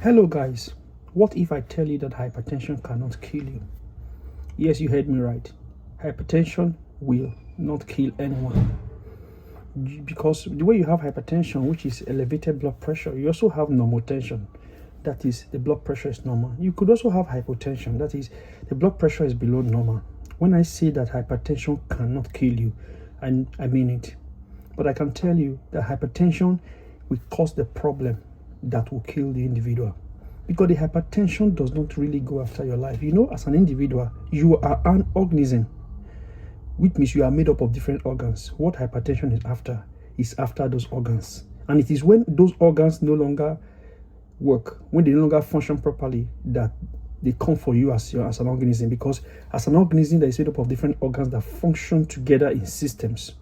Hello guys, what if I tell you that hypertension cannot kill you? Yes, you heard me right. Hypertension will not kill anyone. Because the way you have hypertension, which is elevated blood pressure, you also have normotension. That is, the blood pressure is normal. You could also have hypotension. That is, the blood pressure is below normal. When I say that hypertension cannot kill you, I mean it. But I can tell you that hypertension will cause the problem that will kill the individual, because the hypertension does not really go after your life. You know, as an individual, you are an organism, which means you are made up of different organs. What hypertension is after those organs, and it is when those organs no longer work, when they no longer function properly, that they come for you as an organism. Because as an organism that is made up of different organs that function together in systems,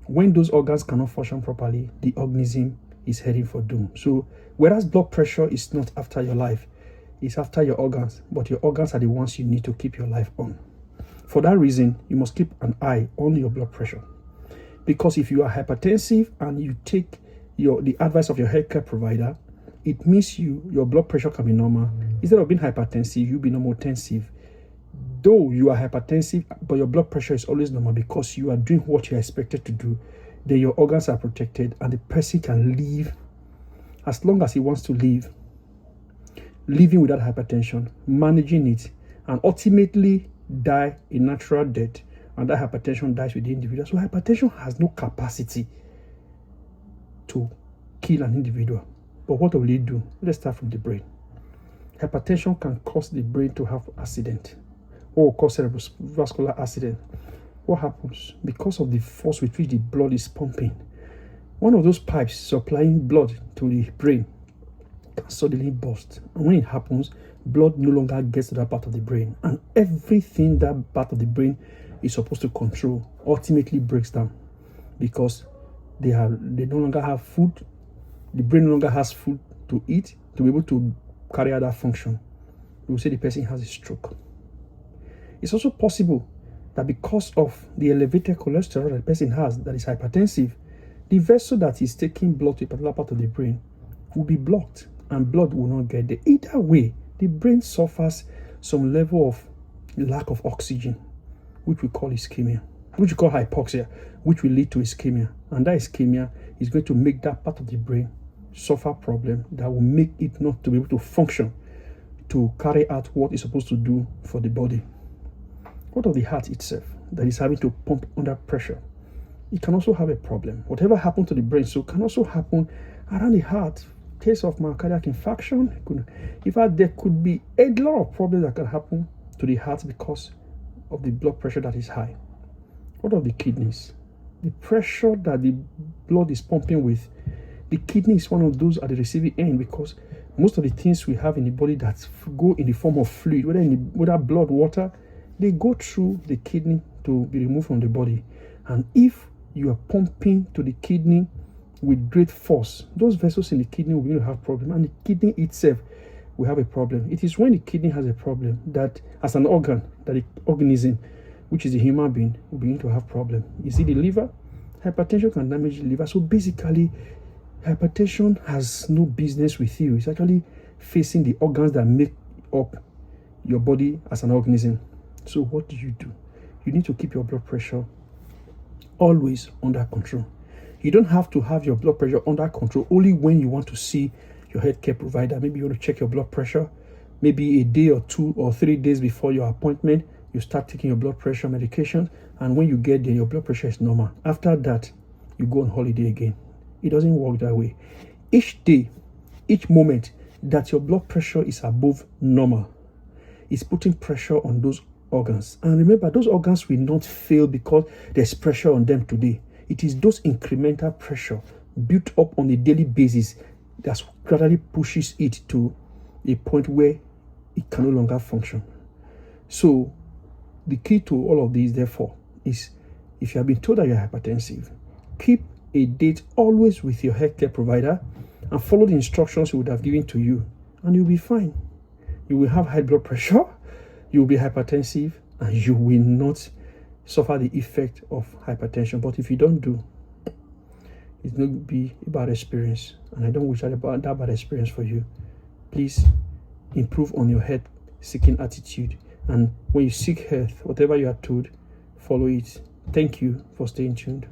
when those organs cannot function properly, the organism is heading for doom. So whereas blood pressure is not after your life, it's after your organs, but your organs are the ones you need to keep your life on. For that reason, you must keep an eye on your blood pressure, because if you are hypertensive and you take the advice of your healthcare provider, it means your blood pressure can be normal. Instead of being hypertensive, you'll be normotensive. Though you are hypertensive, but your blood pressure is always normal because you are doing what you are expected to do, then your organs are protected and the person can live as long as he wants to live, living without hypertension, managing it, and ultimately die a natural death, and that hypertension dies with the individual. So hypertension has no capacity to kill an individual. But what will it do? Let's start from the brain. Hypertension can cause the brain to have accident, or cause cerebrovascular accident. What happens? Because of the force with which the blood is pumping, one of those pipes supplying blood to the brain can suddenly burst. And when it happens, blood no longer gets to that part of the brain. And everything that part of the brain is supposed to control ultimately breaks down, because they no longer have food. The brain no longer has food to eat to be able to carry out that function. We will say the person has a stroke. It's also possible that because of the elevated cholesterol that the person has, that is hypertensive, the vessel that is taking blood to a particular part of the brain will be blocked and blood will not get there. Either way, the brain suffers some level of lack of oxygen, which we call ischemia, which we call hypoxia, which will lead to ischemia. And that ischemia is going to make that part of the brain suffer problem that will make it not to be able to function, to carry out what it's supposed to do for the body. What of the heart itself that is having to pump under pressure? It can also have a problem. Whatever happened to the brain, so can also happen around the heart. Case of myocardial infarction. In fact, there could be a lot of problems that can happen to the heart because of the blood pressure that is high. What of the kidneys? The pressure that the blood is pumping with, the kidney is one of those at the receiving end, because most of the things we have in the body that go in the form of fluid, whether blood, water, they go through the kidney to be removed from the body. And if you are pumping to the kidney with great force, those vessels in the kidney will begin to have problem, and the kidney itself will have a problem. It is when the kidney has a problem that, as an organ, that the organism, which is a human being, will begin to have problem. You see, the liver, hypertension can damage the liver. So basically, hypertension has no business with you. It's actually facing the organs that make up your body as an organism. So what do? You need to keep your blood pressure always under control. You don't have to have your blood pressure under control only when you want to see your healthcare provider. Maybe you want to check your blood pressure. Maybe a day or 2 or 3 days before your appointment, you start taking your blood pressure medication. And when you get there, your blood pressure is normal. After that, you go on holiday again. It doesn't work that way. Each day, each moment that your blood pressure is above normal, it's putting pressure on those organs. And remember, those organs will not fail because there's pressure on them today. It is those incremental pressure built up on a daily basis that gradually pushes it to a point where it can no longer function. So the key to all of these, therefore, is if you have been told that you're hypertensive, keep a date always with your healthcare provider and follow the instructions he would have given to you, and you'll be fine. You will have high blood pressure, you will be hypertensive, and you will not suffer the effect of hypertension. But if you don't do, it's going to be a bad experience, and I don't wish that bad experience for you. please improve on your health seeking attitude. And when you seek health, whatever you are told, follow it. Thank you for staying tuned.